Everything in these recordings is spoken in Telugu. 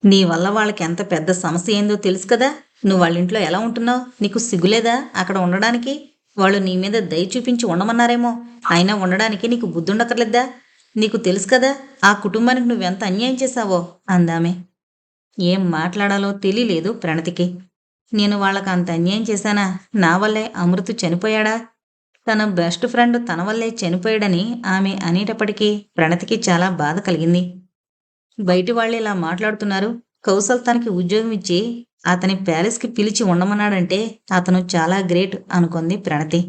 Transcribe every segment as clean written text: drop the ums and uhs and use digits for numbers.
నీ వల్ల వాళ్ళకి ఎంత పెద్ద సమస్య ఏందో తెలుసు కదా. నువ్వు వాళ్ళ ఇంట్లో ఎలా ఉంటున్నావు? నీకు సిగ్గులేదా అక్కడ ఉండడానికి? వాళ్ళు నీ మీద దయ చూపించి ఉండమన్నారేమో. అయినా ఉండడానికి నీకు బుద్ధుండక్కర్లేదా? నీకు తెలుసు కదా ఆ కుటుంబానికి నువ్వెంత అన్యాయం చేశావో అందామె. ఏం మాట్లాడాలో తెలియలేదు ప్రణతికి. నేను వాళ్ళకి అంత అన్యాయం చేశానా? నా వల్లే అమృత్ చనిపోయాడా? తన బెస్ట్ ఫ్రెండ్ తన వల్లే చనిపోయాడని ఆమె అనేటప్పటికీ ప్రణతికి చాలా బాధ కలిగింది. బయటి వాళ్ళు ఇలా మాట్లాడుతున్నారు. కౌసల్ తనకి ఉద్యోగం ఇచ్చి అతని ప్యాలెస్కి పిలిచి ఉండమన్నాడంటే అతను చాలా గ్రేట్ అనుకుంది ప్రణతి.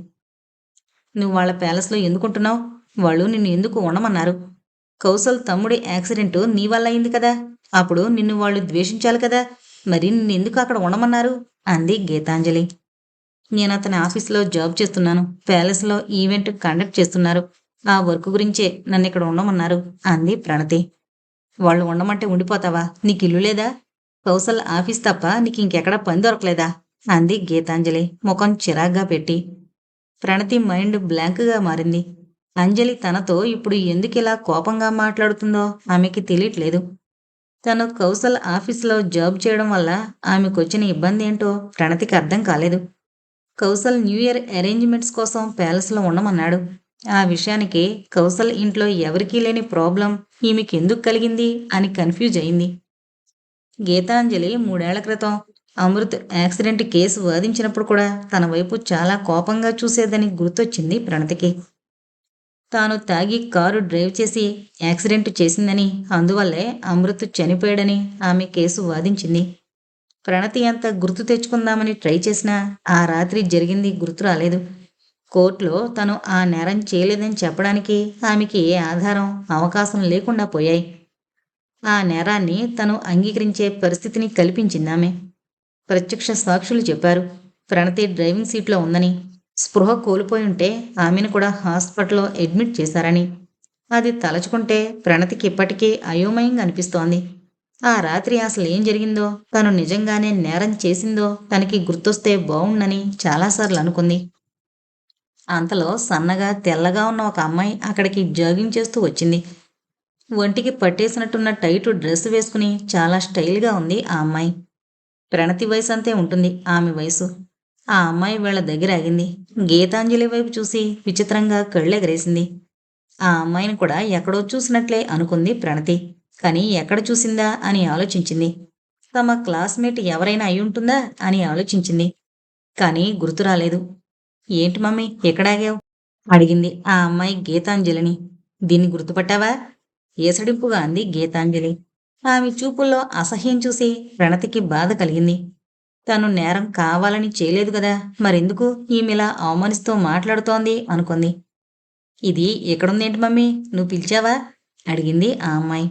నువ్వు వాళ్ళ ప్యాలెస్లో ఎందుకుంటున్నావు? వాళ్ళు నిన్ను ఎందుకు ఉండమన్నారు? కౌసల్ తమ్ముడి యాక్సిడెంట్ నీ వల్ల అయింది కదా. అప్పుడు నిన్ను వాళ్ళు ద్వేషించాలి కదా. మరి నిన్నెందుకు అక్కడ ఉండమన్నారు అంది గీతాంజలి. నేను అతని ఆఫీస్లో జాబ్ చేస్తున్నాను. ప్యాలెస్లో ఈవెంట్ కండక్ట్ చేస్తున్నారు. ఆ వర్క్ గురించే నన్ను ఇక్కడ ఉండమన్నారు అంది ప్రణతి. వాళ్ళు ఉండమంటే ఉండిపోతావా? నీకు ఇల్లు లేదా? కౌసల్ ఆఫీస్ తప్ప నీకు ఇంకెక్కడా పని దొరకలేదా అంది గీతాంజలి ముఖం చిరాగ్గా పెట్టి. ప్రణతి మైండ్ బ్లాంక్గా మారింది. అంజలి తనతో ఇప్పుడు ఎందుకిలా కోపంగా మాట్లాడుతుందో ఆమెకి తెలియట్లేదు. తను కౌసల్ ఆఫీసులో జాబ్ చేయడం వల్ల ఆమెకొచ్చిన ఇబ్బంది ఏంటో ప్రణతికి అర్థం కాలేదు. కౌసల్ న్యూ ఇయర్ అరేంజ్మెంట్స్ కోసం ప్యాలెస్లో ఉండమన్నాడు. ఆ విషయానికి కౌసల్ ఇంట్లో ఎవరికీ లేని ప్రాబ్లం ఈమెకెందుకు కలిగింది అని కన్ఫ్యూజ్ అయింది. గీతాంజలి 3 ఏళ్ల క్రితం అమృత్ యాక్సిడెంట్ కేసు వాదించినప్పుడు కూడా తన వైపు చాలా కోపంగా చూసేదని గుర్తొచ్చింది ప్రణతికి. తాను తాగి కారు డ్రైవ్ చేసి యాక్సిడెంట్ చేసిందని, అందువల్లే అమృత్ చనిపోయాడని ఆమె కేసు వాదించింది. ప్రణతి ఎంత గుర్తు తెచ్చుకుందామని ట్రై చేసినా ఆ రాత్రి జరిగింది గుర్తు రాలేదు. కోర్టులో తను ఆ నేరం చేయలేదని చెప్పడానికి ఆమెకి ఏ ఆధారం, అవకాశం లేకుండా పోయాయి. ఆ నేరాన్ని తను అంగీకరించే పరిస్థితిని కల్పించిందామె. ప్రత్యక్ష సాక్షులు చెప్పారు ప్రణతి డ్రైవింగ్ సీట్లో ఉందని. స్పృహ కోల్పోయి ఉంటే ఆమెను కూడా హాస్పిటల్లో అడ్మిట్ చేశారని. అది తలచుకుంటే ప్రణతికి ఇప్పటికీ అయోమయంగా అనిపిస్తోంది. ఆ రాత్రి అసలు ఏం జరిగిందో, తను నిజంగానే నేరం చేసిందో తనకి గుర్తొస్తే బావుండని చాలాసార్లు అనుకుంది. అంతలో సన్నగా తెల్లగా ఉన్న ఒక అమ్మాయి అక్కడికి జాగింగ్ చేస్తూ వచ్చింది. ఒంటికి పట్టేసినట్టున్న టైటు డ్రెస్ వేసుకుని చాలా స్టైల్గా ఉంది ఆ అమ్మాయి. ప్రణతి వయసు అంతే ఉంటుంది ఆమె వయసు. ఆ అమ్మాయి వీళ్ళ దగ్గర ఆగింది. గీతాంజలి వైపు చూసి విచిత్రంగా కళ్ళెగరేసింది. ఆ అమ్మాయిని కూడా ఎక్కడో చూసినట్లే అనుకుంది ప్రణతి. కానీ ఎక్కడ చూసిందా అని ఆలోచించింది. తమ క్లాస్మేట్ ఎవరైనా అయ్యుంటుందా అని ఆలోచించింది. కానీ గుర్తు రాలేదు. ఏంటి మమ్మీ ఎక్కడాగావు అడిగింది ఆ అమ్మాయి గీతాంజలిని. దీన్ని గుర్తుపట్టావా? ఏసడింపుగా అంది గీతాంజలి. ఆమె చూపుల్లో అసహ్యం చూసి ప్రణతికి బాధ కలిగింది. తను నేరం కావాలని చేయలేదు కదా, మరెందుకు ఈమెలా అవమానిస్తూ మాట్లాడుతోంది అనుకుంది. ఇది ఎక్కడుందేంటి మమ్మీ, నువ్వు పిలిచావా అడిగింది ఆ అమ్మాయి.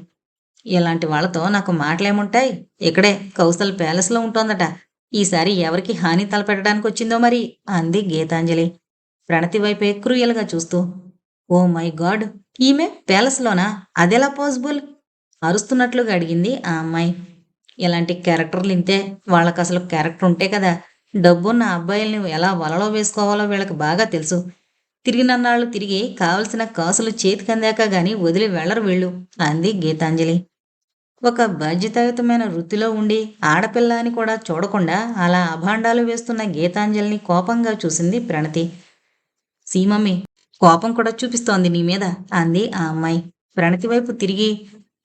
ఇలాంటి వాళ్ళతో నాకు మాటలేముంటాయి. ఇక్కడే కౌసల్ ప్యాలెస్లో ఉంటోందట. ఈసారి ఎవరికి హాని తలపెట్టడానికి వచ్చిందో మరి అంది గీతాంజలి ప్రణతి వైపే క్రూయల్గా చూస్తూ. ఓ మై గాడ్, ఈమె ప్యాలెస్లోనా? అదెలా పాసిబుల్ అరుస్తున్నట్లుగా అడిగింది ఆ అమ్మాయి. ఇలాంటి క్యారెక్టర్లు ఇంతే. వాళ్ళకసలు క్యారెక్టర్ ఉంటే కదా డబ్బున్న అబ్బాయిల్ని ఎలా వలలో వేసుకోవాలో వీళ్ళకి బాగా తెలుసు. తిరిగినన్నాళ్ళు తిరిగి కావలసిన కాసులు చేతికందాక గాని వదిలి వెళ్లరు వీళ్ళు అంది గీతాంజలి. ఒక బాధ్యతాయుతమైన వృత్తిలో ఉండి ఆడపిల్ల అని కూడా చూడకుండా అలా అభాండాలు వేస్తున్న గీతాంజలిని కోపంగా చూసింది ప్రణతి. సీమమ్మి, కోపం కూడా చూపిస్తోంది నీ మీద అంది ఆ అమ్మాయి ప్రణతి వైపు తిరిగి.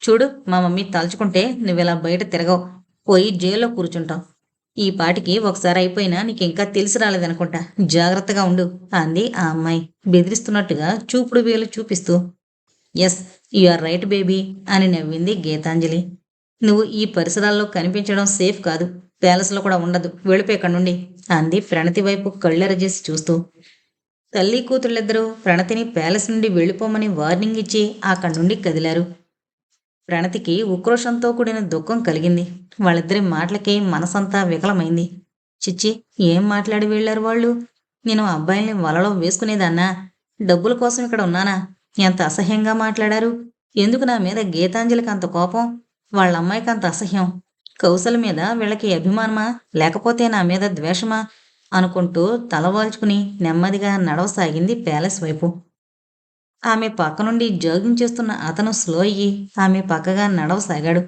చూడు, మా మమ్మీ తలుచుకుంటే నువ్విలా బయట తిరగవు, పోయి జైల్లో కూర్చుంటావు. ఈ పాటికి ఒకసారి అయిపోయినా నీకింకా తెలిసి రాలేదనుకుంటా, జాగ్రత్తగా ఉండు అంది ఆ అమ్మాయి బెదిరిస్తున్నట్టుగా చూపుడు వేలు చూపిస్తూ. Yes, you are right baby అని నవ్వింది గీతాంజలి. నువ్వు ఈ పరిసరాల్లో కనిపించడం సేఫ్ కాదు. ప్యాలెస్లో కూడా ఉండదు, వెళ్ళిపోయి ఇక్కడి నుండి అంది ప్రణతి వైపు కళ్ళెరజేసి చూస్తూ. తల్లి కూతుళ్ళిద్దరూ ప్రణతిని ప్యాలెస్ నుండి వెళ్ళిపోమని వార్నింగ్ ఇచ్చి అక్కడి నుండి కదిలారు. ప్రణతికి ఉక్రోషంతో కూడిన దుఃఖం కలిగింది. వాళ్ళిద్దరి మాటలకి మనసంతా వికలమైంది. చిచ్చి, ఏం మాట్లాడి వెళ్ళారు వాళ్ళు? నేను అబ్బాయిల్ని వలలో వేసుకునేదాన్నా? డబ్బుల కోసం ఇక్కడ ఉన్నానా? ఎంత అసహ్యంగా మాట్లాడారు. ఎందుకు నా మీద గీతాంజలికి అంత కోపం, వాళ్ళమ్మాయికి అంత అసహ్యం? కౌసల్ మీద వీళ్ళకి అభిమానమా, లేకపోతే నా మీద ద్వేషమా అనుకుంటూ తలవాల్చుకుని నెమ్మదిగా నడవసాగింది ప్యాలెస్ వైపు. ఆమె పక్క నుండి జాగింగ్ చేస్తున్న అతను స్లో అయ్యి ఆమె పక్కగా నడవసాగాడు.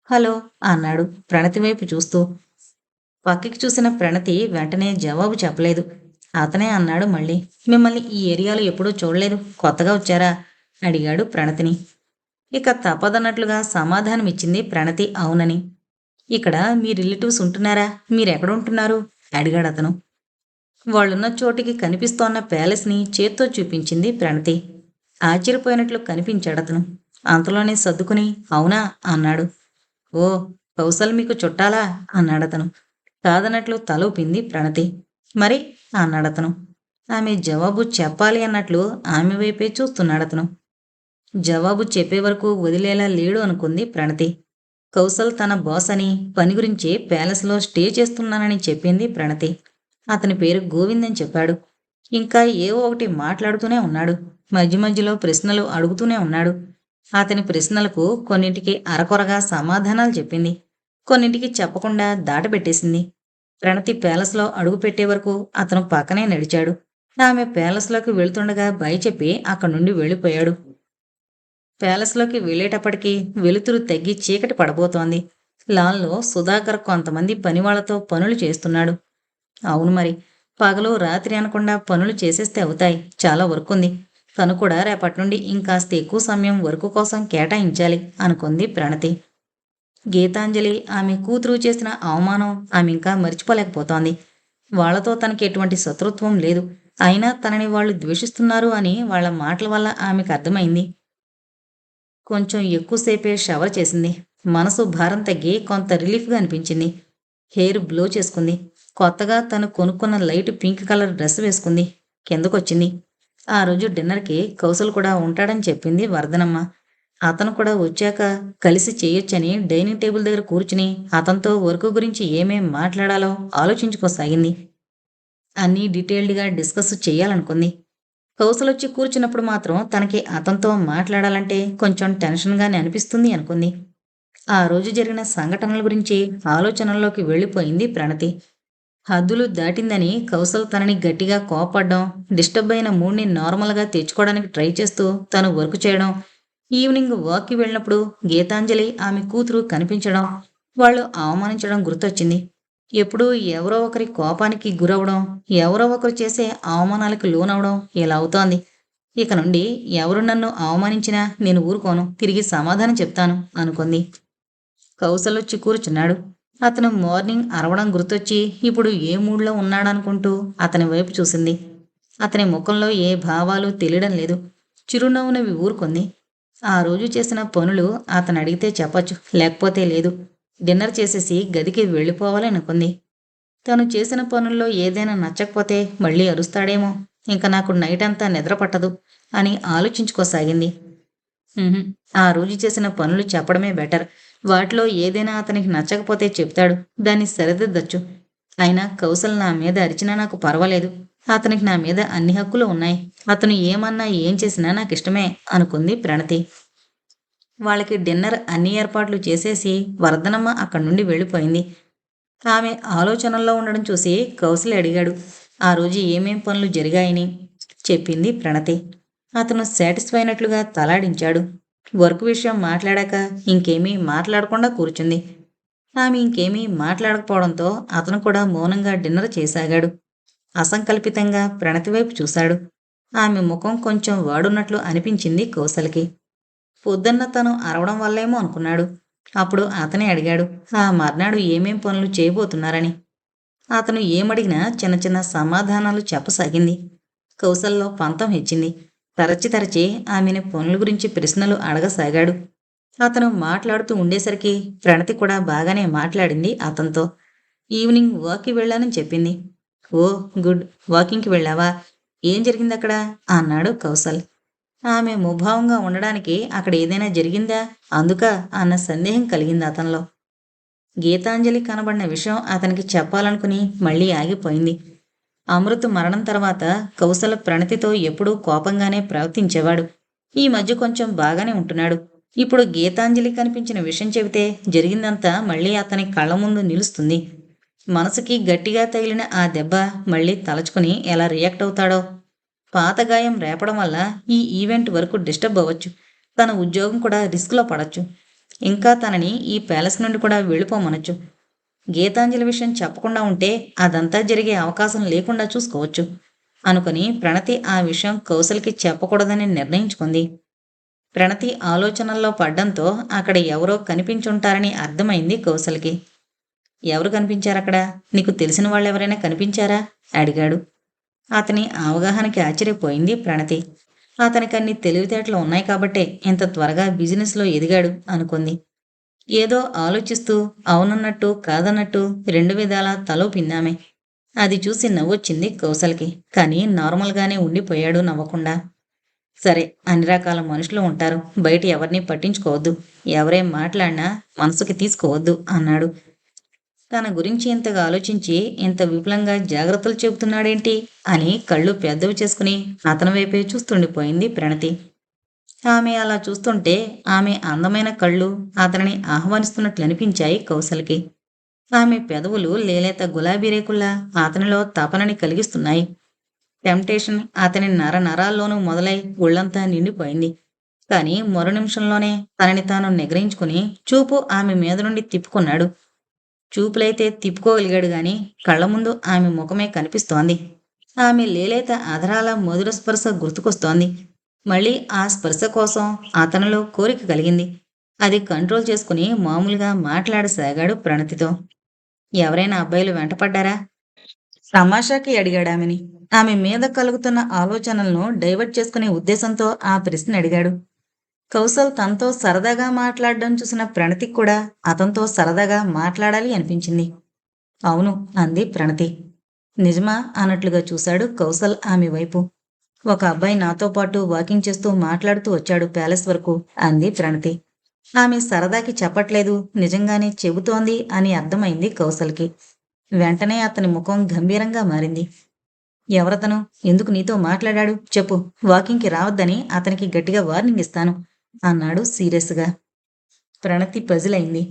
హలో అన్నాడు ప్రణతి వైపు చూస్తూ. పక్కకి చూసిన ప్రణతి వెంటనే జవాబు చెప్పలేదు. అతనే అన్నాడు మళ్ళీ. మిమ్మల్ని ఈ ఏరియాలో ఎప్పుడూ చూడలేదు, కొత్తగా వచ్చారా అడిగాడు ప్రణతిని. ఇక తప్పదన్నట్లుగా సమాధానమిచ్చింది ప్రణతి అవునని. ఇక్కడ మీ రిలేటివ్స్ ఉంటున్నారా, మీరెక్కడుంటున్నారు అడిగాడతను. వాళ్ళున్న చోటికి కనిపిస్తోన్న ప్యాలెస్ని చేత్తో చూపించింది ప్రణతి. ఆశ్చర్యపోయినట్లు కనిపించాడతను. అంతలోనే సర్దుకుని అవునా అన్నాడు. ఓ, కౌసల్ మీకు చుట్టాలా అన్నాడతను. కాదన్నట్లు తల ఊపింది ప్రణతి. మరి అన్నాడతను. ఆమె జవాబు చెప్పాలి అన్నట్లు ఆమె వైపే చూస్తున్నాడతను. జవాబు చెప్పే వరకు వదిలేలా లేడు అనుకుంది ప్రణతి. కౌసల్ తన బాస్ అని, పని గురించి ప్యాలెస్లో స్టే చేస్తున్నానని చెప్పింది ప్రణతి. అతని పేరు గోవింద్ అని చెప్పాడు. ఇంకా ఏవో ఒకటి మాట్లాడుతూనే ఉన్నాడు. మధ్య మధ్యలో ప్రశ్నలు అడుగుతూనే ఉన్నాడు. అతని ప్రశ్నలకు కొన్నింటికి అరకొరగా సమాధానాలు చెప్పింది, కొన్నింటికి చెప్పకుండా దాటబెట్టేసింది. ప్రణతి ప్యాలెస్లో అడుగు పెట్టే వరకు అతను పక్కనే నడిచాడు. ఆమె ప్యాలెస్లోకి వెళుతుండగా బై చెప్పి అక్కడి నుండి వెళ్ళిపోయాడు. ప్యాలెస్లోకి వెళ్ళేటప్పటికీ వెలుతురు తగ్గి చీకటి పడబోతోంది. లాన్లో సుధాకర్ కొంతమంది పనివాళ్లతో పనులు చేస్తున్నాడు. అవును మరి, పగలు రాత్రి అనకుండా పనులు చేసేస్తే అవుతాయి. చాలా వర్క్ ఉంది. తను కూడా రేపటి నుండి ఇంకాస్త ఎక్కువ సమయం వర్క్ కోసం కేటాయించాలి అనుకుంది ప్రణతి. గీతాంజలి ఆమె కూతురు చేసిన అవమానం ఆమె ఇంకా మర్చిపోలేకపోతోంది. వాళ్లతో తనకి ఎటువంటి శత్రుత్వం లేదు. అయినా తనని వాళ్ళు ద్వేషిస్తున్నారు అని వాళ్ల మాటల వల్ల ఆమెకు అర్థమైంది. కొంచెం ఎక్కువసేపే షవర్ చేసింది. మనసు భారం తగ్గి కొంత రిలీఫ్గా అనిపించింది. హెయిర్ బ్లో చేసుకుంది. కొత్తగా తను కొనుక్కున్న లైట్ పింక్ కలర్ డ్రెస్ వేసుకుంది. కిందకొచ్చింది. ఆ రోజు డిన్నర్కి కౌసల్ కూడా ఉంటాడని చెప్పింది వర్ధనమ్మ. అతను కూడా వచ్చాక కలిసి చేయొచ్చని డైనింగ్ టేబుల్ దగ్గర కూర్చుని అతనితో వర్క్ గురించి ఏమేం మాట్లాడాలో ఆలోచించుకోసాగింది. అన్నీ డీటెయిల్డ్గా డిస్కస్ చేయాలనుకుంది. కౌసల్ వచ్చి కూర్చున్నప్పుడు మాత్రం తనకి అతనితో మాట్లాడాలంటే కొంచెం టెన్షన్గానే అనిపిస్తుంది అనుకుంది. ఆ రోజు జరిగిన సంఘటనల గురించి ఆలోచనల్లోకి వెళ్ళిపోయింది ప్రణతి. హద్దులు దాటిందని కౌసల్ తనని గట్టిగా కోపడ్డం, డిస్టర్బ్ అయిన మూడ్ని నార్మల్గా తెచ్చుకోవడానికి ట్రై చేస్తూ తను వర్క్ చేయడం, ఈవినింగ్ వాక్కి వెళ్ళినప్పుడు గీతాంజలి ఆమె కూతురు కనిపించడం, వాళ్ళు అవమానించడం గుర్తొచ్చింది. ఎప్పుడూ ఎవరో ఒకరి కోపానికి గురవడం, ఎవరో ఒకరు చేసే అవమానాలకు లోనవడం ఇలా అవుతోంది. ఇక నుండి ఎవరు నన్ను అవమానించినా నేను ఊరుకోను, తిరిగి సమాధానం చెప్తాను అనుకుంది. కౌసల్ వచ్చి కూర్చున్నాడు. అతను మార్నింగ్ అరవడం గుర్తొచ్చి ఇప్పుడు ఏ మూడ్లో ఉన్నాడనుకుంటూ అతని వైపు చూసింది. అతని ముఖంలో ఏ భావాలు తెలియడం లేదు. చిరునవ్వునవి ఊరుకుంది. ఆ రోజు చేసిన పనులు అతను అడిగితే చెప్పచ్చు, లేకపోతే లేదు. డిన్నర్ చేసేసి గదికి వెళ్ళిపోవాలి అనుకుంది. తను చేసిన పనుల్లో ఏదైనా నచ్చకపోతే మళ్ళీ అరుస్తాడేమో, ఇంకా నాకు నైట్ అంతా నిద్ర పట్టదు అని ఆలోచించుకోసాగింది. ఆ రోజు చేసిన పనులు చెప్పడమే బెటర్. వాటిలో ఏదైనా అతనికి నచ్చకపోతే చెప్తాడు, దాన్ని సరిదిద్దచ్చు. అయినా కౌసల్ నా మీద అరిచినా నాకు పర్వాలేదు. అతనికి నా మీద అన్ని హక్కులు ఉన్నాయి. అతను ఏమన్నా ఏం చేసినా నాకు ఇష్టమే అనుకుంది ప్రణతి. వాళ్ళకి డిన్నర్ అన్ని ఏర్పాట్లు చేసేసి వర్ధనమ్మ అక్కడి నుండి వెళ్ళిపోయింది. ఆమె ఆలోచనల్లో ఉండడం చూసి కౌసల్ అడిగాడు, ఆ రోజు ఏమేం పనులు జరిగాయని. చెప్పింది ప్రణతి. అతను సాటిస్ఫై అయినట్లుగా తలాడించాడు. వర్క్ విషయం మాట్లాడాక ఇంకేమీ మాట్లాడకుండా కూర్చుంది. ఆమె ఇంకేమీ మాట్లాడకపోవడంతో అతను కూడా మౌనంగా డిన్నర్ చేసాగాడు. అసంకల్పితంగా ప్రణతి వైపు చూశాడు. ఆమె ముఖం కొంచెం వాడున్నట్లు అనిపించింది కౌసల్కి. పొద్దున్న తను అరవడం వల్లేమో అనుకున్నాడు. అప్పుడు అతనే అడిగాడు ఆ మర్నాడు ఏమేం పనులు చేయబోతున్నారని. అతను ఏమడిగినా చిన్న చిన్న సమాధానాలు చెప్పసాగింది. కౌసల్లో పంతం హెచ్చింది. తరచి తరచి ఆమెను పనుల గురించి ప్రశ్నలు అడగసాగాడు. అతను మాట్లాడుతూ ఉండేసరికి ప్రణతి కూడా బాగానే మాట్లాడింది అతనితో. ఈవినింగ్ వాక్కి వెళ్ళానని చెప్పింది. ఓ గుడ్, వాకింగ్కి వెళ్ళావా? ఏం జరిగిందక్కడ అన్నాడు కౌసల్. ఆమె ముభావంగా ఉండడానికి అక్కడ ఏదైనా జరిగిందా అందుక అన్న సందేహం కలిగింది అతనిలో. గీతాంజలి కనబడిన విషయం అతనికి చెప్పాలనుకుని మళ్ళీ ఆగిపోయింది. అమృత్ మరణం తర్వాత కౌసల్ ప్రణతితో ఎప్పుడూ కోపంగానే ప్రవర్తించేవాడు. ఈ మధ్య కొంచెం బాగానే ఉంటున్నాడు. ఇప్పుడు గీతాంజలి కనిపించిన విషయం చెబితే జరిగిందంతా మళ్ళీ అతని కళ్ళ ముందు నిలుస్తుంది. మనసుకి గట్టిగా తగిలిన ఆ దెబ్బ మళ్ళీ తలచుకుని ఎలా రియాక్ట్ అవుతాడో. పాత గాయం రేపడం వల్ల ఈ ఈవెంట్ వరకు డిస్టర్బ్ అవ్వచ్చు. తన ఉద్యోగం కూడా రిస్క్లో పడచ్చు. ఇంకా తనని ఈ ప్యాలెస్ నుండి కూడా వెళ్ళిపోమనొచ్చు. గీతాంజలి విషయం చెప్పకుండా ఉంటే అదంతా జరిగే అవకాశం లేకుండా చూసుకోవచ్చు అనుకుని ప్రణతి ఆ విషయం కౌసల్కి చెప్పకూడదని నిర్ణయించుకుంది. ప్రణతి ఆలోచనల్లో పడ్డంతో అక్కడ ఎవరో కనిపించుంటారని అర్థమైంది కౌసల్కి. ఎవరు కనిపించారక్కడ? నీకు తెలిసిన వాళ్ళెవరైనా కనిపించారా? అడిగాడు. అతని అవగాహనకి ఆశ్చర్యపోయింది ప్రణతి. అతనికి అన్ని తెలివితేటలు ఉన్నాయి కాబట్టే ఇంత త్వరగా బిజినెస్లో ఎదిగాడు అనుకుంది. ఏదో ఆలోచిస్తూ అవునన్నట్టు కాదన్నట్టు రెండు విధాలా తలోపిందామె. అది చూసి నవ్వొచ్చింది కౌసల్కి. కానీ నార్మల్గానే ఉండిపోయాడు నవ్వకుండా. సరే, అన్ని రకాల మనుషులు ఉంటారు, బయట ఎవరిని పట్టించుకోవద్దు, ఎవరేం మాట్లాడినా మనసుకి తీసుకోవద్దు అన్నాడు. తన గురించి ఇంతగా ఆలోచించి ఇంత విపులంగా జాగ్రత్తలు చెబుతున్నాడేంటి అని కళ్ళు పెద్దవి చేసుకుని అతని వైపే చూస్తుండిపోయింది ప్రణతి. ఆమె అలా చూస్తుంటే ఆమె అందమైన కళ్ళు అతనిని ఆహ్వానిస్తున్నట్లు అనిపించాయి కౌసల్కి. ఆమె పెదవులు లేలేత గులాబీ రేకుల్లా అతనిలో తపనని కలిగిస్తున్నాయి. టెంప్టేషన్ అతని నరాల్లోనూ మొదలై ఒళ్ళంతా నిండిపోయింది. కానీ మరో నిమిషంలోనే తనని తాను నిగ్రహించుకుని చూపు ఆమె మీద నుండి తిప్పుకున్నాడు. చూపులైతే తిప్పుకోగలిగాడు గాని కళ్ల ముందు ఆమె ముఖమే కనిపిస్తోంది. ఆమె లేలేత అధరాల మధుర స్పర్శ గుర్తుకొస్తోంది. మళ్ళీ ఆ స్పర్శ కోసం అతనిలో కోరిక కలిగింది. అది కంట్రోల్ చేసుకుని మామూలుగా మాట్లాడసాగాడు ప్రణతితో. ఎవరైనా అబ్బాయిలు వెంటపడ్డారా? తమాషాకి అడిగాడామెని. ఆమె మీద కలుగుతున్న ఆలోచనలను డైవర్ట్ చేసుకునే ఉద్దేశంతో ఆ ప్రశ్న అడిగాడు. కౌసల్ తనతో సరదాగా మాట్లాడడం చూసిన ప్రణతికి కూడా అతనితో సరదాగా మాట్లాడాలి అనిపించింది. అవును అంది ప్రణతి. నిజమా అన్నట్లుగా చూశాడు కౌసల్ ఆమె వైపు. ఒక అబ్బాయి నాతో పాటు వాకింగ్ చేస్తూ మాట్లాడుతూ వచ్చాడు ప్యాలెస్ వరకు అంది ప్రణతి. ఆమె సరదాకి చెప్పట్లేదు, నిజంగానే చెబుతోంది అని అర్థమైంది కౌసల్కి. వెంటనే అతని ముఖం గంభీరంగా మారింది. ఎవరతను? ఎందుకు నీతో మాట్లాడాడు? చెప్పు. వాకింగ్కి రావద్దని అతనికి గట్టిగా వార్నింగ్ ఇస్తాను అన్నాడు సీరియస్గా. ప్రణతి పజిలైంది.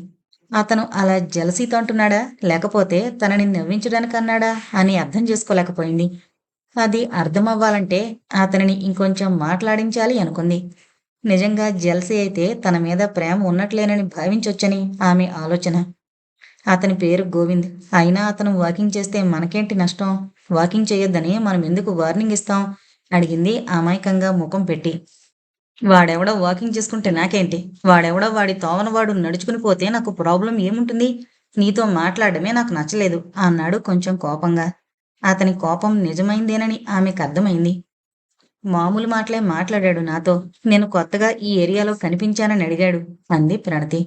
అతను అలా జలసీతో అంటున్నాడా, లేకపోతే తనని నవ్వించడానికి అన్నాడా అని అర్థం చేసుకోలేకపోయింది. అది అర్థమవ్వాలంటే అతనిని ఇంకొంచెం మాట్లాడించాలి అనుకుంది. నిజంగా జెల్సీ అయితే తన మీద ప్రేమ ఉన్నట్లేనని భావించొచ్చని ఆమె ఆలోచన. అతని పేరు గోవింద్. అయినా అతను వాకింగ్ చేస్తే మనకేంటి నష్టం? వాకింగ్ చేయొద్దని మనం ఎందుకు వార్నింగ్ ఇస్తాం? అడిగింది అమాయకంగా ముఖం పెట్టి. వాడెవడో వాకింగ్ చేసుకుంటే నాకేంటి? వాడెవడో వాడి తోవన వాడు నడుచుకుని పోతే నాకు ప్రాబ్లం ఏముంటుంది? నీతో మాట్లాడమే నాకు నచ్చలేదు అన్నాడు కొంచెం కోపంగా. అతని కోపం నిజమైందేనని ఆమెకు అర్థమైంది. మామూలు మాటలే మాట్లాడాడు నాతో. నేను కొత్తగా ఈ ఏరియాలో కనిపించానని అడిగాడు అంది ప్రణతి.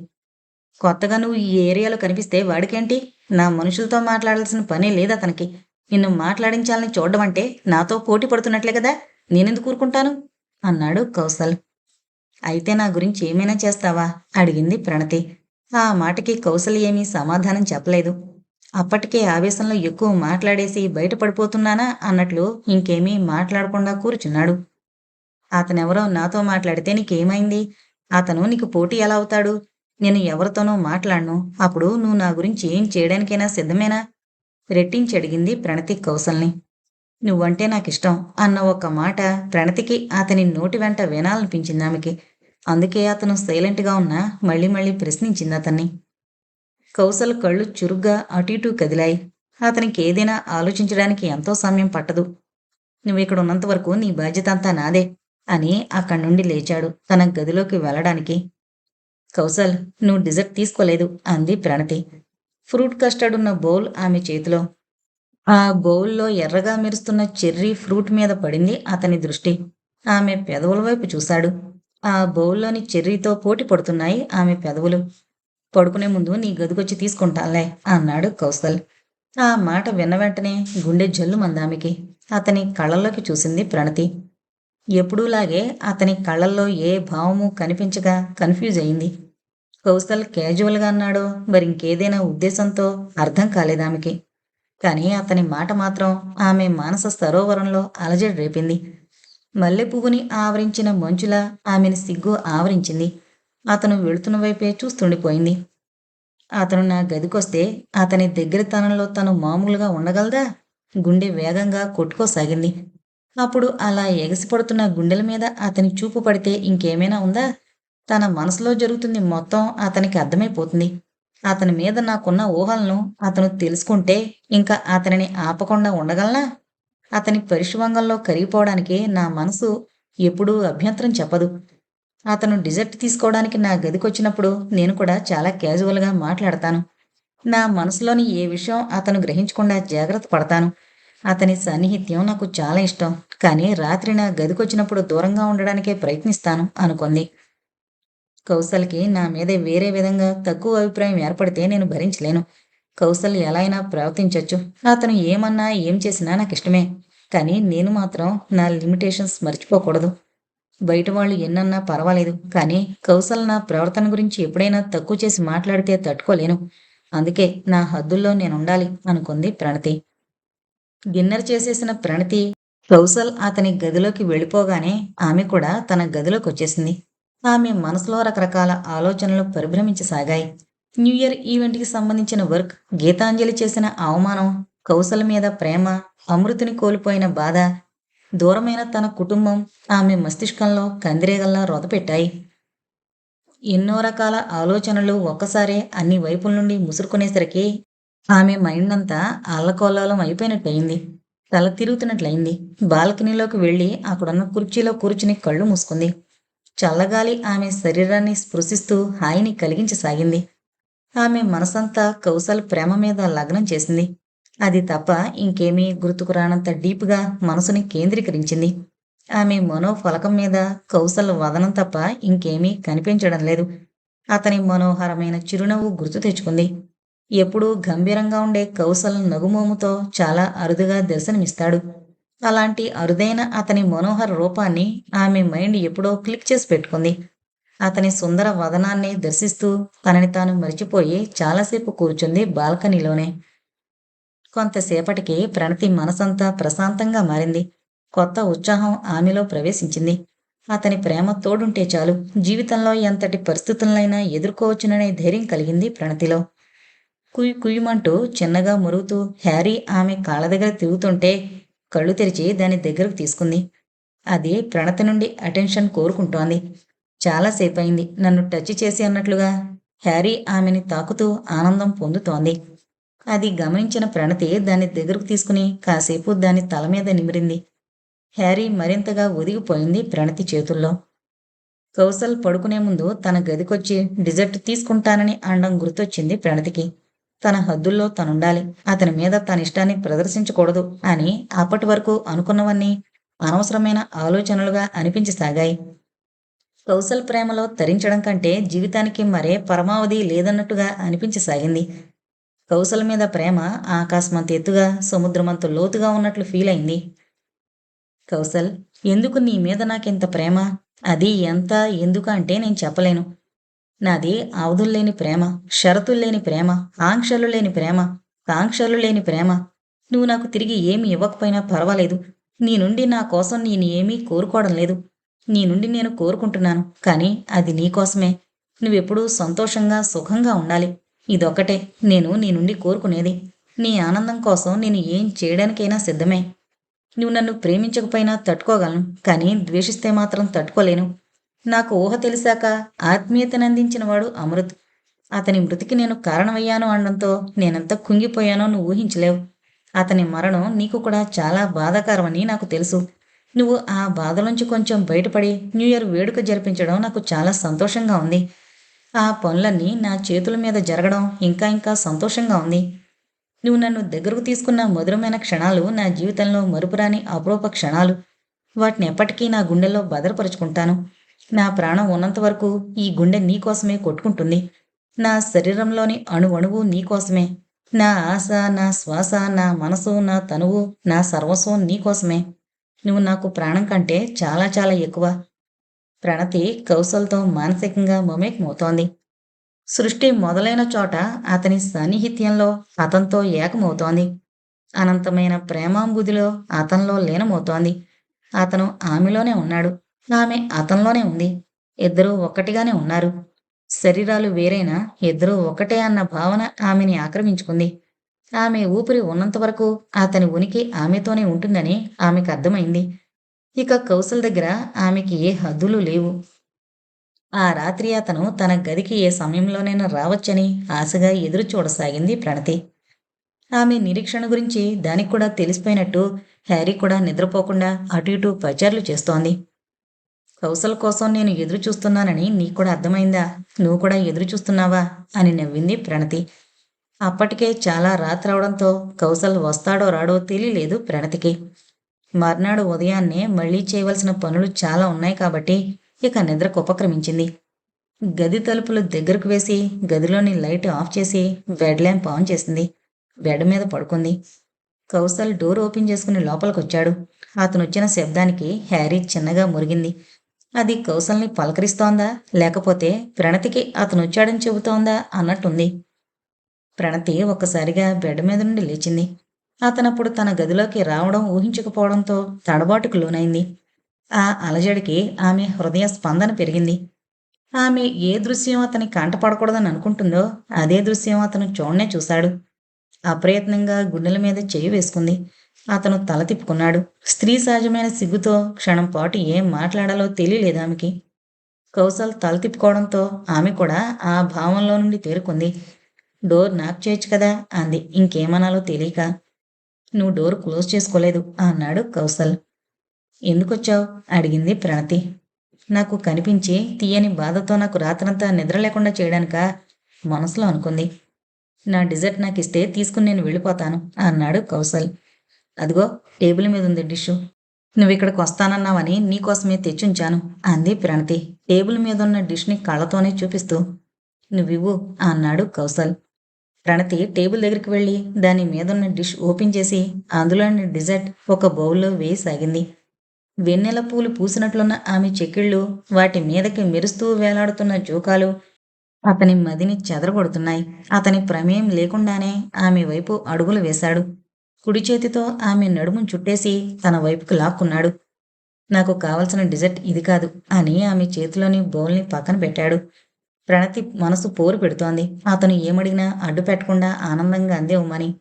కొత్తగా నువ్వు ఈ ఏరియాలో కనిపిస్తే వాడికేంటి? నా మనుషులతో మాట్లాడాల్సిన పనే లేదు అతనికి. నిన్ను మాట్లాడించాలని చూడడం అంటే నాతో పోటీ పడుతున్నట్లే కదా. నేనెందుకు ఊరుకుంటాను అన్నాడు కౌసల్. అయితే నా గురించి ఏమైనా చేస్తావా అడిగింది ప్రణతి. ఆ మాటకి కౌసల్ ఏమీ సమాధానం చెప్పలేదు. అప్పటికే ఆవేశంలో ఎక్కువ మాట్లాడేసి బయటపడిపోతున్నానా అన్నట్లు ఇంకేమీ మాట్లాడకుండా కూర్చున్నాడు. అతనెవరో నాతో మాట్లాడితే నీకేమైంది? అతను నీకు పోటీ ఎలా అవుతాడు? నేను ఎవరితోనూ మాట్లాడను. అప్పుడు నువ్వు నా గురించి ఏం చేయడానికైనా సిద్ధమేనా? రెట్టించి అడిగింది ప్రణతి కౌసల్ని. నువ్వంటే నాకిష్టం అన్న ఒక్క మాట ప్రణతికి అతని నోటి వెంట వినాలనిపించింది ఆమెకి. అందుకే అతను సైలెంట్గా ఉన్నా మళ్ళీ మళ్ళీ ప్రశ్నించింది అతన్ని. కౌసల్ కళ్ళు చురుగ్గా అటు ఇటూ కదిలాయి. అతనికి ఏదైనా ఆలోచించడానికి ఎంతో సమయం పట్టదు. నువ్విక్కడ ఉన్నంత వరకు నీ బాధ్యత అంతా నాదే అని అక్కడి నుండి లేచాడు తన గదిలోకి వెళ్ళడానికి. కౌసల్, నువ్వు డిజర్ట్ తీసుకోలేదు అంది ప్రణతి. ఫ్రూట్ కస్టర్డ్ ఉన్న బౌల్ ఆమె చేతిలో. ఆ బౌల్లో ఎర్రగా మెరుస్తున్న చెర్రీ ఫ్రూట్ మీద పడింది అతని దృష్టి. ఆమె పెదవుల వైపు చూశాడు. ఆ బౌల్లోని చెర్రీతో పోటీ పడుతున్నాయి ఆమె పెదవులు. పడుకునే ముందు నీ గదికొచ్చి తీసుకుంటానులే అన్నాడు కౌసల్. ఆ మాట విన్న వెంటనే గుండె జల్లుమందామెకి. అతని కళ్ళల్లోకి చూసింది ప్రణతి. ఎప్పుడూలాగే అతని కళ్ళల్లో ఏ భావము కనిపించగా కన్ఫ్యూజ్ అయింది. కౌసల్ క్యాజువల్గా అన్నాడో మరింకేదైనా ఉద్దేశంతో అర్థం కాలేదామెకి. కానీ అతని మాట మాత్రం ఆమె మానస సరోవరంలో అలజడి రేపింది. మల్లెపువ్వుని ఆవరించిన మంచులా ఆమెని సిగ్గు ఆవరించింది. అతను వెళుతున్న వైపే చూస్తుండిపోయింది. అతను నా గదికొస్తే అతని దగ్గరతనంలో తను మామూలుగా ఉండగలదా? గుండె వేగంగా కొట్టుకోసాగింది. అప్పుడు అలా ఎగసిపడుతున్న గుండెల మీద అతని చూపు పడితే ఇంకేమైనా ఉందా? తన మనసులో జరుగుతుంది మొత్తం అతనికి అర్థమైపోతుంది. అతని మీద నాకున్న ఊహలను అతను తెలుసుకుంటే ఇంకా అతనిని ఆపకుండా ఉండగలనా? అతని పరిశుభంగంలో కరిగిపోవడానికి నా మనసు ఎప్పుడూ అభ్యంతరం చెప్పదు. అతను డిజర్ట్ తీసుకోవడానికి నా గదికొచ్చినప్పుడు నేను కూడా చాలా క్యాజువల్గా మాట్లాడతాను. నా మనసులోని ఏ విషయం అతను గ్రహించకుండా జాగ్రత్త పడతాను. అతని సాన్నిహిత్యం నాకు చాలా ఇష్టం. కానీ రాత్రి నా గదికొచ్చినప్పుడు దూరంగా ఉండడానికే ప్రయత్నిస్తాను అనుకుంది. కౌసల్కి నా మీద వేరే విధంగా తక్కువ అభిప్రాయం ఏర్పడితే నేను భరించలేను. కౌసల్ ఎలా అయినా ప్రవర్తించొచ్చు. అతను ఏమన్నా ఏం చేసినా నాకు ఇష్టమే. కానీ నేను మాత్రం నా లిమిటేషన్స్ మర్చిపోకూడదు. బయట వాళ్ళు ఎన్నన్నా పర్వాలేదు. కానీ కౌసల్ నా ప్రవర్తన గురించి ఎప్పుడైనా తక్కువ చేసి మాట్లాడితే తట్టుకోలేను. అందుకే నా హద్దుల్లో నేనుండాలి అనుకుంది ప్రణతి. డిన్నర్ చేసేసిన ప్రణతి కౌసల్ అతని గదిలోకి వెళ్ళిపోగానే ఆమె కూడా తన గదిలోకి వచ్చేసింది. ఆమె మనసులో రకరకాల ఆలోచనలు పరిభ్రమించసాగాయి. న్యూ ఇయర్ ఈవెంట్కి సంబంధించిన వర్క్, గీతాంజలి చేసిన అవమానం, కౌసల్ మీద ప్రేమ, అమృతిని కోల్పోయిన బాధ, దూరమైన తన కుటుంబం ఆమె మస్తిష్కంలో కందిరీగల్లా రొదపెట్టాయి. ఎన్నో రకాల ఆలోచనలు ఒక్కసారే అన్ని వైపుల నుండి ముసురుకునేసరికి ఆమె మైండ్ అంతా అల్లకల్లోలం అయిపోయినట్లయింది. తల తిరుగుతున్నట్లయింది. బాల్కనీలోకి వెళ్ళి అక్కడున్న కుర్చీలో కూర్చుని కళ్ళు మూసుకుంది. చల్లగాలి ఆమె శరీరాన్ని స్పృశిస్తూ హాయిని కలిగించసాగింది. ఆమె మనసంతా కౌసల్ ప్రేమ మీద లగ్నం చేసింది. అది తప్ప ఇంకేమీ గుర్తుకు రానంత డీప్గా మనసుని కేంద్రీకరించింది. ఆమె మనోఫలకం మీద కౌసల్ వదనం తప్ప ఇంకేమీ కనిపించడం లేదు. అతని మనోహరమైన చిరునవ్వు గుర్తు తెచ్చుకుంది. ఎప్పుడూ గంభీరంగా ఉండే కౌసల్ నగుమోముతో చాలా అరుదుగా దర్శనమిస్తాడు. అలాంటి అరుదైన అతని మనోహర రూపాన్ని ఆమె మైండ్ ఎప్పుడో క్లిక్ చేసి పెట్టుకుంది. అతని సుందర వదనాన్ని దర్శిస్తూ తనని తాను మరిచిపోయి చాలాసేపు కూర్చుంది బాల్కనీలోనే. కొంతసేపటికి ప్రణతి మనసంతా ప్రశాంతంగా మారింది. కొత్త ఉత్సాహం ఆమెలో ప్రవేశించింది. అతని ప్రేమ తోడుంటే చాలు, జీవితంలో ఎంతటి పరిస్థితులనైనా ఎదుర్కోవచ్చుననే ధైర్యం కలిగింది ప్రణతిలో. కుయ్ కుయ్యమంటూ చిన్నగా మురుగుతూ హ్యారీ ఆమె కాళ్ళ దగ్గర తిరుగుతుంటే కళ్ళు తెరిచి దాని దగ్గరకు తీసుకుంది. అది ప్రణతి నుండి అటెన్షన్ కోరుకుంటోంది. చాలాసేపయింది నన్ను టచ్ చేసి అన్నట్లుగా హ్యారీ ఆమెని తాకుతూ ఆనందం పొందుతోంది. అది గమనించిన ప్రణతి దాన్ని దగ్గరకు తీసుకుని కాసేపు దాని తల మీద నిమిరింది. హ్యారీ మరింతగా ఒదిగిపోయింది ప్రణతి చేతుల్లో. కౌసల్ పడుకునే ముందు తన గదికొచ్చి డిజర్ట్ తీసుకుంటానని అనడం గుర్తొచ్చింది ప్రణతికి. తన హద్దుల్లో తనుండాలి, అతని మీద తన ఇష్టాన్ని ప్రదర్శించకూడదు అని అప్పటి వరకు అనుకున్నవన్నీ అనవసరమైన ఆలోచనలుగా అనిపించసాగాయి. కౌసల్ ప్రేమలో తరించడం కంటే జీవితానికి మరే పరమావధి లేదన్నట్టుగా అనిపించసాగింది. కౌసల్ మీద ప్రేమ ఆకాశమంత ఎత్తుగా, సముద్రమంత లోతుగా ఉన్నట్లు ఫీల్ అయింది. కౌసల్, ఎందుకు నీ మీద నాకింత ప్రేమ? అది ఎంత, ఎందుకు అంటే నేను చెప్పలేను. నాది అవధుల్లేని ప్రేమ, షరతుల్లేని ప్రేమ, ఆంక్షలు లేని ప్రేమ, కాంక్షలు లేని ప్రేమ. నువ్వు నాకు తిరిగి ఏమి ఇవ్వకపోయినా పర్వాలేదు. నీ నుండి నా కోసం నేను ఏమీ కోరుకోవడం లేదు. నీ నుండి నేను కోరుకుంటున్నాను, కానీ అది నీకోసమే. నువ్వెప్పుడూ సంతోషంగా, సుఖంగా ఉండాలి. ఇదొక్కటే నేను నీ నుండి కోరుకునేది. నీ ఆనందం కోసం నేను ఏం చేయడానికైనా సిద్ధమే. నువ్వు నన్ను ప్రేమించకపోయినా తట్టుకోగలను, కానీ ద్వేషిస్తే మాత్రం తట్టుకోలేను. నాకు ఊహ తెలిసాక ఆత్మీయతనందించినవాడు అమృత్. అతని మృతికి నేను కారణమయ్యాను అనడంతో నేనెంత కుంగిపోయానో నువ్వు ఊహించలేవు. అతని మరణం నీకు కూడా చాలా బాధాకరమని నాకు తెలుసు. నువ్వు ఆ బాధలోంచి కొంచెం బయటపడి న్యూ ఇయర్ వేడుక జరిపించడం నాకు చాలా సంతోషంగా ఉంది. ఆ పనులన్నీ నా చేతుల మీద జరగడం ఇంకా ఇంకా సంతోషంగా ఉంది. నువ్వు నన్ను దగ్గరకు తీసుకున్న మధురమైన క్షణాలు నా జీవితంలో మరుపురాని అపరూప క్షణాలు. వాటిని ఎప్పటికీ నా గుండెల్లో భద్రపరుచుకుంటాను. నా ప్రాణం ఉన్నంత వరకు ఈ గుండె నీకోసమే కొట్టుకుంటుంది. నా శరీరంలోని అణువణువు నీకోసమే. నా ఆశ, నా శ్వాస, నా మనసు, నా తనువు, నా సర్వస్వం నీకోసమే. నువ్వు నాకు ప్రాణం కంటే చాలా చాలా ఎక్కువ. ప్రణతి కౌసల్తో మానసికంగా మమేకమవుతోంది. సృష్టి మొదలైన చోట అతని సాన్నిహిత్యంలో అతనితో ఏకమవుతోంది. అనంతమైన ప్రేమాంబుదిలో అతనిలో లీనమవుతోంది. అతను ఆమెలోనే ఉన్నాడు, ఆమె అతనిలోనే ఉంది. ఇద్దరూ ఒక్కటిగానే ఉన్నారు. శరీరాలు వేరైనా ఇద్దరూ ఒక్కటే అన్న భావన ఆమెని ఆక్రమించుకుంది. ఆమె ఊపిరి ఉన్నంత వరకు అతని ఉనికి ఆమెతోనే ఉంటుందని ఆమెకు అర్థమైంది. ఇక కౌసల్ దగ్గర ఆమెకి ఏ హద్దులు లేవు. ఆ రాత్రి అతను తన గదికి ఏ సమయంలోనైనా రావచ్చని ఆశగా ఎదురు చూడసాగింది ప్రణతి. ఆమె నిరీక్షణ గురించి దానికి కూడా తెలిసిపోయినట్టు హ్యారీ కూడా నిద్రపోకుండా అటు ఇటు పచార్లు చేస్తోంది. కౌసల్ కోసం నేను ఎదురు చూస్తున్నానని నీకు కూడా అర్థమైందా? నువ్వు కూడా ఎదురు చూస్తున్నావా? అని నవ్వింది ప్రణతి. అప్పటికే చాలా రాత్రవడంతో కౌసల్ వస్తాడో రాడో తెలియలేదు ప్రణతికి. మర్నాడు ఉదయాన్నే మళ్ళీ చేయవలసిన పనులు చాలా ఉన్నాయి కాబట్టి ఇక నిద్రకు ఉపక్రమించింది. గది తలుపులు దగ్గరకు వేసి గదిలోని లైట్ ఆఫ్ చేసి బెడ్ ల్యాంప్ ఆన్ చేసింది. బెడ్ మీద పడుకుంది. కౌసల్ డోర్ ఓపెన్ చేసుకుని లోపలికొచ్చాడు. అతనొచ్చిన శబ్దానికి హ్యారీ చిన్నగా మురిగింది. అది కౌసల్ని పలకరిస్తోందా లేకపోతే ప్రణతికి అతనొచ్చాడని చెబుతోందా అన్నట్టుంది. ప్రణతి ఒక్కసారిగా బెడ్ మీద నుండి లేచింది. అతనప్పుడు తన గదిలోకి రావడం ఊహించకపోవడంతో తడబాటుకు లోనైంది. ఆ అలజడికి ఆమె హృదయ స్పందన పెరిగింది. ఆమె ఏ దృశ్యం అతని కంటపడకూడదని అనుకుంటుందో అదే దృశ్యం అతను చూడనే చూశాడు. అప్రయత్నంగా గుండెల మీద చెయ్యి వేసుకుంది. అతను తల తిప్పుకున్నాడు. స్త్రీ సహజమైన సిగ్గుతో క్షణం పాటు ఏం మాట్లాడాలో తెలియలేదు ఆమెకి. కౌసల్ తల తిప్పుకోవడంతో ఆమె కూడా ఆ భావంలో నుండి తేరుకుంది. డోర్ నాక్ చేయొచ్చు కదా అంది ఇంకేమనాలో తెలియక. నువ్వు డోర్ క్లోజ్ చేసుకోలేదు అన్నాడు కౌసల్. ఎందుకొచ్చావు అడిగింది ప్రణతి. నాకు కనిపించి తీయని బాధతో నాకు రాత్రంతా నిద్ర లేకుండా చేయడానికా మనసులో అనుకుంది. నా డిజర్ట్ నాకు ఇస్తే తీసుకుని నేను వెళ్ళిపోతాను అన్నాడు కౌసల్. అదిగో టేబుల్ మీద ఉంది డిషు. నువ్విక్కడికి వస్తానన్నావని నీకోసమే తెచ్చుంచాను అంది ప్రణతి టేబుల్ మీదున్న డిష్ని కళ్ళతోనే చూపిస్తూ. నువ్వివ్వు అన్నాడు కౌసల్. ప్రణతి టేబుల్ దగ్గరికి వెళ్ళి దాని మీదున్న డిష్ ఓపెన్ చేసి అందులోని డిజర్ట్ ఒక బౌల్లో వేయసాగింది. వెన్నెల పూలు పూసినట్లున్న ఆమె చెక్కిళ్ళు, వాటి మీదకి మెరుస్తూ వేలాడుతున్న జోకాలు అతని మదిని చెదరగొడుతున్నాయి. అతని ప్రమేయం లేకుండానే ఆమె వైపు అడుగులు వేశాడు. కుడి చేతితో ఆమె నడుమును చుట్టేసి తన వైపుకు లాక్కున్నాడు. నాకు కావలసిన డిజర్ట్ ఇది కాదు అని ఆమె చేతిలోని బౌల్ని పక్కన పెట్టాడు. ప్రణతి మనసు పోరు పెడుతోంది. అతను ఏమడిగినా అడ్డు పెట్టకుండా ఆనందంగా అందేవమని.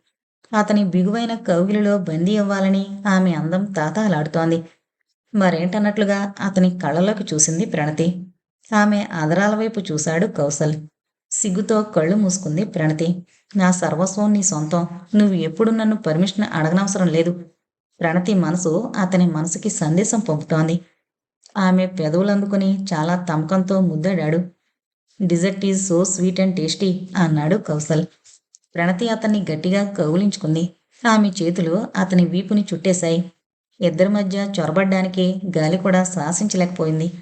అతని బిగువైన కౌగిలిలో బందీ అవ్వాలని ఆమె అందం తాతాలాడుతోంది. మరేంటన్నట్లుగా అతని కళ్ళలోకి చూసింది ప్రణతి. ఆమె అదరాల వైపు చూశాడు కౌసల్. సిగ్గుతో కళ్ళు మూసుకుంది ప్రణతి. నా సర్వస్వం నీ సొంతం. నువ్వు ఎప్పుడు నన్ను పర్మిషన్ అడగనవసరం లేదు. ప్రణతి మనసు అతని మనసుకి సందేశం పంపుతోంది. ఆమె పెదవులందుకుని చాలా తమకంతో ముద్దాడాడు. Dessert is so sweet and tasty అన్నాడు కౌసల్. ప్రణతి అతన్ని గట్టిగా కౌలించుకుంది. ఆమె చేతులు అతని వీపుని చుట్టేశాయి. ఇద్దరి మధ్య చొరబడ్డానికి గాలి కూడా శాసించలేకపోయింది.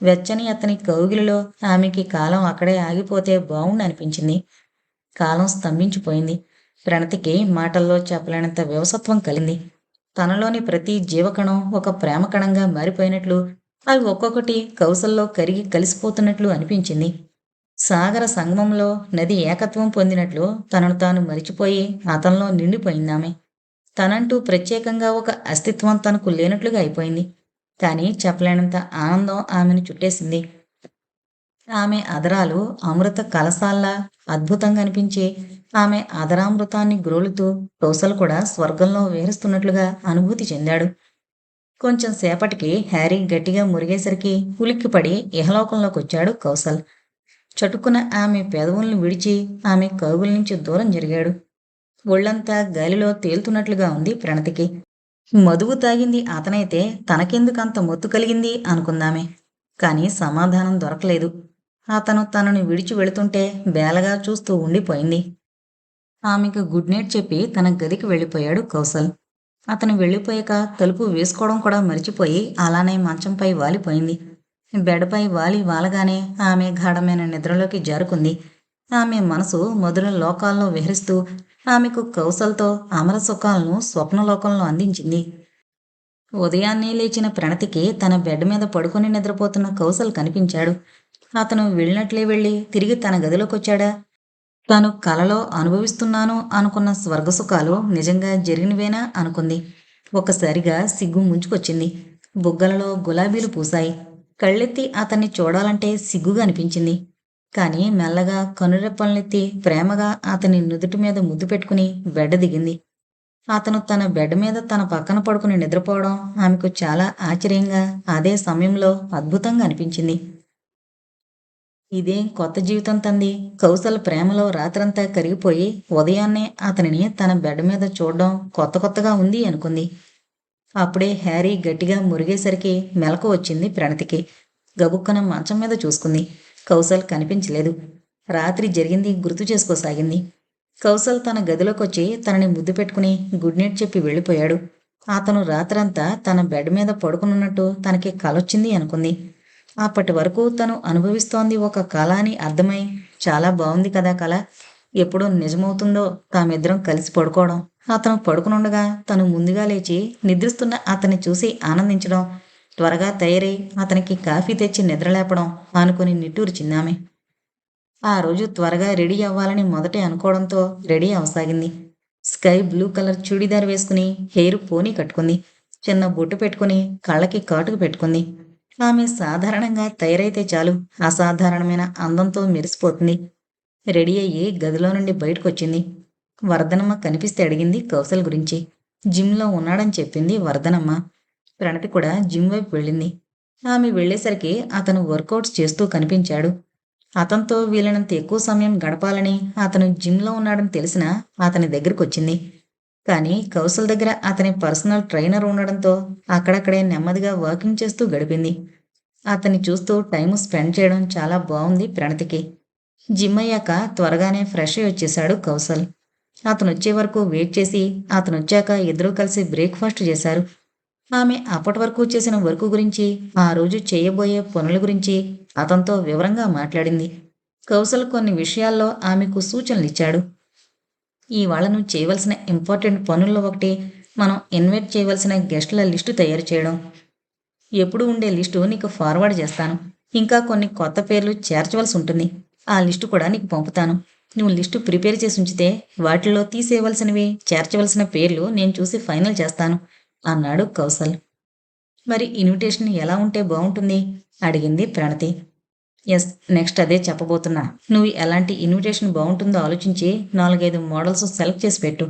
వెచ్చని అతని కౌగిలిలో ఆమెకి కాలం అక్కడే ఆగిపోతే బావుండనిపించింది. కాలం స్తంభించిపోయింది. ప్రణతికి మాటల్లో చెప్పలేనంత వివసత్వం కలిగింది. తనలోని ప్రతి జీవకణం ఒక ప్రేమకణంగా మారిపోయినట్లు, అవి ఒక్కొక్కటి కౌసల్లో కరిగి కలిసిపోతున్నట్లు అనిపించింది. సాగర సంగమంలో నది ఏకత్వం పొందినట్లు తనను తాను మరిచిపోయి అతనిలో నిండిపోయిందామె. తనంటూ ప్రత్యేకంగా ఒక అస్తిత్వం తనకు లేనట్లుగా అయిపోయింది. కానీ చెప్పలేనంత ఆనందం ఆమెను చుట్టేసింది. ఆమె అదరాలు అమృత కలశాల్లా అద్భుతంగా అనిపించే ఆమె అదరామృతాన్ని గ్రోలుతూ కౌసల్ కూడా స్వర్గంలో విహరిస్తున్నట్లుగా అనుభూతి చెందాడు. కొంచెం సేపటికి హ్యారీ గట్టిగా మురిగేసరికి ఉలిక్కిపడి ఇహలోకంలోకొచ్చాడు కౌసల్. చటుక్కున ఆమె పెదవుల్ని విడిచి ఆమె కౌగుల నుంచి దూరం జరిగాడు. ఒళ్లంతా గాలిలో తేలుతున్నట్లుగా ఉంది ప్రణతికి. మదువు తాగింది అతనైతే తనకెందుకంత మొత్తు కలిగింది అనుకుందామే. కాని సమాధానం దొరకలేదు. అతను తనను విడిచి వెళుతుంటే బేలగా చూస్తూ ఉండిపోయింది. ఆమెకు గుడ్ నైట్ చెప్పి తన గదికి వెళ్ళిపోయాడు కౌసల్. అతను వెళ్ళిపోయాక తలుపు వేసుకోవడం కూడా మరిచిపోయి అలానే మంచంపై వాలిపోయింది. బెడపై వాలగానే ఆమె గాఢమైన నిద్రలోకి జారుకుంది. ఆమె మనసు మధుర లోకాల్లో విహరిస్తూ ఆమెకు కౌసల్తో అమర సుఖాలను స్వప్నలోకంలో అందించింది. ఉదయాన్నే లేచిన ప్రణతికి తన బెడ్ మీద పడుకుని నిద్రపోతున్న కౌసల్ కనిపించాడు. అతను వెళ్ళినట్లే వెళ్ళి తిరిగి తన గదిలోకొచ్చాడా? తాను కలలో అనుభవిస్తున్నాను అనుకున్న స్వర్గసుఖాలు నిజంగా జరిగినవేనా అనుకుంది. ఒక్కసారిగా సిగ్గు ముంచుకొచ్చింది. బుగ్గలలో గులాబీలు పూసాయి. కళ్ళెత్తి అతన్ని చూడాలంటే సిగ్గుగా అనిపించింది. కాని మెల్లగా కనురెప్పలనెత్తి ప్రేమగా అతని నుదుటి మీద ముద్దు పెట్టుకుని బెడ్ దిగింది. అతను తన బెడ్ మీద తన పక్కన పడుకుని నిద్రపోవడం ఆమెకు చాలా ఆశ్చర్యంగా, అదే సమయంలో అద్భుతంగా అనిపించింది. ఇదేం కొత్త జీవితం తంది. కౌసల్ ప్రేమలో రాత్రంతా కరిగిపోయి ఉదయాన్నే అతనిని తన బెడ్ మీద చూడడం కొత్త కొత్తగా ఉంది అనుకుంది. అప్పుడే హ్యారీ గట్టిగా మురిగేసరికి మెలకు వచ్చింది ప్రణతికి. గబుక్కన మంచం మీద చూసుకుంది. కౌసల్ కనిపించలేదు. రాత్రి జరిగింది గుర్తు చేసుకోసాగింది. కౌసల్ తన గదిలోకొచ్చి తనని ముద్దు పెట్టుకుని గుడ్ నైట్ చెప్పి వెళ్ళిపోయాడు. అతను రాత్రంతా తన బెడ్ మీద పడుకునున్నట్టు తనకి కలొచ్చింది అనుకుంది. అప్పటి వరకు తను అనుభవిస్తోంది ఒక కళ అని అర్థమై చాలా బాగుంది కదా కళ. ఎప్పుడు నిజమవుతుందో తామిద్దరం కలిసి పడుకోవడం, అతను పడుకునుండగా తను ముందుగా లేచి నిద్రిస్తున్న అతన్ని చూసి ఆనందించడం, త్వరగా తయారై అతనికి కాఫీ తెచ్చి నిద్రలేపడం అనుకుని నిట్టూర్చిందామె. ఆ రోజు త్వరగా రెడీ అవ్వాలని మొదటే అనుకోవడంతో రెడీ అవసాగింది. స్కై బ్లూ కలర్ చూడీదార్ వేసుకుని హెయిర్ పోనీ కట్టుకుంది. చిన్న బొట్టు పెట్టుకుని కళ్ళకి కాటుకు పెట్టుకుంది. ఆమె సాధారణంగా తయారైతే చాలు అసాధారణమైన అందంతో మెరిసిపోతుంది. రెడీ అయ్యి గదిలో నుండి బయటకొచ్చింది. వర్ధనమ్మ కనిపిస్తే అడిగింది కౌసల్ గురించి. జిమ్లో ఉన్నాడని చెప్పింది వర్ధనమ్మ. ప్రణతి కూడా జిమ్ వైపు వెళ్ళింది. ఆమె వెళ్ళేసరికి అతను వర్కౌట్స్ చేస్తూ కనిపించాడు. అతనితో వీలైనంత ఎక్కువ సమయం గడపాలని అతను జిమ్లో ఉన్నాడని తెలిసినా అతని దగ్గరికి వచ్చింది. కానీ కౌసల్ దగ్గర అతని పర్సనల్ ట్రైనర్ ఉండడంతో అక్కడక్కడే నెమ్మదిగా వాకింగ్ చేస్తూ గడిపింది. అతన్ని చూస్తూ టైం స్పెండ్ చేయడం చాలా బాగుంది ప్రణతికి. జిమ్ అయ్యాక త్వరగానే ఫ్రెష్ అయి వచ్చేశాడు కౌసల్. అతను వచ్చే వరకు వెయిట్ చేసి అతను వచ్చాక ఇద్దరూ కలిసి బ్రేక్ఫాస్ట్ చేశారు. ఆమె అప్పటి వరకు చేసిన వర్క్ గురించి, ఆ రోజు చేయబోయే పనుల గురించి అతనితో వివరంగా మాట్లాడింది. కౌసల్ కొన్ని విషయాల్లో ఆమెకు సూచనలిచ్చాడు. ఇవాళ నువ్వు చేయవలసిన ఇంపార్టెంట్ పనుల్లో ఒకటి మనం ఇన్వైట్ చేయవలసిన గెస్టుల లిస్టు తయారు చేయడం. ఎప్పుడు ఉండే లిస్టు నీకు ఫార్వర్డ్ చేస్తాను. ఇంకా కొన్ని కొత్త పేర్లు చేర్చవలసి ఉంటుంది. ఆ లిస్టు కూడా నీకు పంపుతాను. నువ్వు లిస్టు ప్రిపేర్ చేసి ఉంచితే వాటిల్లో తీసేయవలసినవి, చేర్చవలసిన పేర్లు నేను చూసి ఫైనల్ చేస్తాను అన్నాడు కౌసల్. మరి ఇన్విటేషన్ ఎలా ఉంటే బాగుంటుంది అడిగింది ప్రణతి. ఎస్, నెక్స్ట్ అదే చెప్పబోతున్నా. నువ్వు ఎలాంటి ఇన్విటేషన్ బాగుంటుందో ఆలోచించి 4-5 మోడల్స్ సెలెక్ట్ చేసి పెట్టు.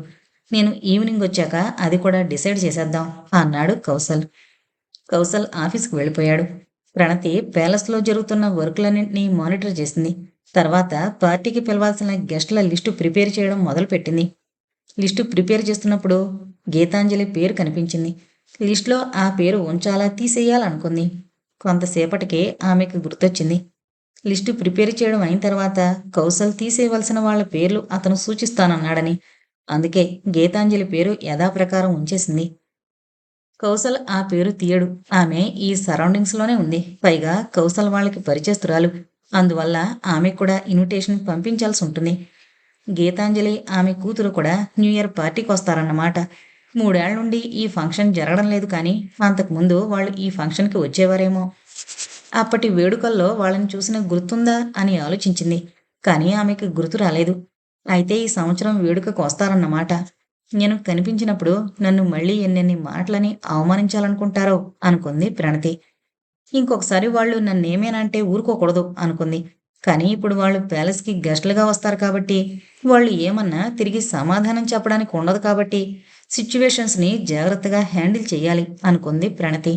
నేను ఈవినింగ్ వచ్చాక అది కూడా డిసైడ్ చేసేద్దాం అన్నాడు కౌసల్. కౌసల్ ఆఫీస్కి వెళ్ళిపోయాడు. ప్రణతి ప్యాలెస్లో జరుగుతున్న వర్క్లన్నింటినీ మానిటర్ చేసింది. తర్వాత పార్టీకి పిలవాల్సిన గెస్టుల లిస్టు ప్రిపేర్ చేయడం మొదలుపెట్టింది. లిస్టు ప్రిపేర్ చేస్తున్నప్పుడు గీతాంజలి పేరు కనిపించింది. లిస్టులో ఆ పేరు ఉంచాలా తీసేయాలనుకుంది. కొంతసేపటికే ఆమెకు గుర్తొచ్చింది. లిస్టు ప్రిపేర్ చేయడం అయిన తర్వాత కౌసల్ తీసేయవలసిన వాళ్ల పేర్లు అతను సూచిస్తానన్నాడని. అందుకే గీతాంజలి పేరు యథాప్రకారం ఉంచేసింది. కౌసల్ ఆ పేరు తీయడు. ఆమె ఈ సరౌండింగ్స్లోనే ఉంది. పైగా కౌసల్ వాళ్ళకి పరిచయస్తురాలు. అందువల్ల ఆమె కూడా ఇన్విటేషన్ పంపించాల్సి ఉంటుంది. గీతాంజలి ఆమె కూతురు కూడా న్యూ ఇయర్ పార్టీకి వస్తారన్నమాట. 3 ఏళ్ల నుండి ఈ ఫంక్షన్ జరగడం లేదు, కానీ అంతకుముందు వాళ్ళు ఈ ఫంక్షన్కి వచ్చేవారేమో. అప్పటి వేడుకల్లో వాళ్ళని చూసిన గుర్తుందా అని ఆలోచించింది. కానీ ఆమెకు గుర్తు రాలేదు. అయితే ఈ సంవత్సరం వేడుకకు వస్తారన్నమాట. నేను కనిపించినప్పుడు నన్ను మళ్ళీ ఎన్నెన్ని మాటలని అవమానించాలనుకుంటారో అనుకుంది ప్రణతి. ఇంకొకసారి వాళ్ళు నన్నేమేనంటే ఊరుకోకూడదు అనుకుంది. కానీ ఇప్పుడు వాళ్ళు ప్యాలెస్కి గెస్టులుగా వస్తారు కాబట్టి, వాళ్ళు ఏమన్నా తిరిగి సమాధానం చెప్పడానికి ఉండదు కాబట్టి సిచ్యువేషన్స్ని జాగ్రత్తగా హ్యాండిల్ చెయ్యాలి అనుకుంది ప్రణతి.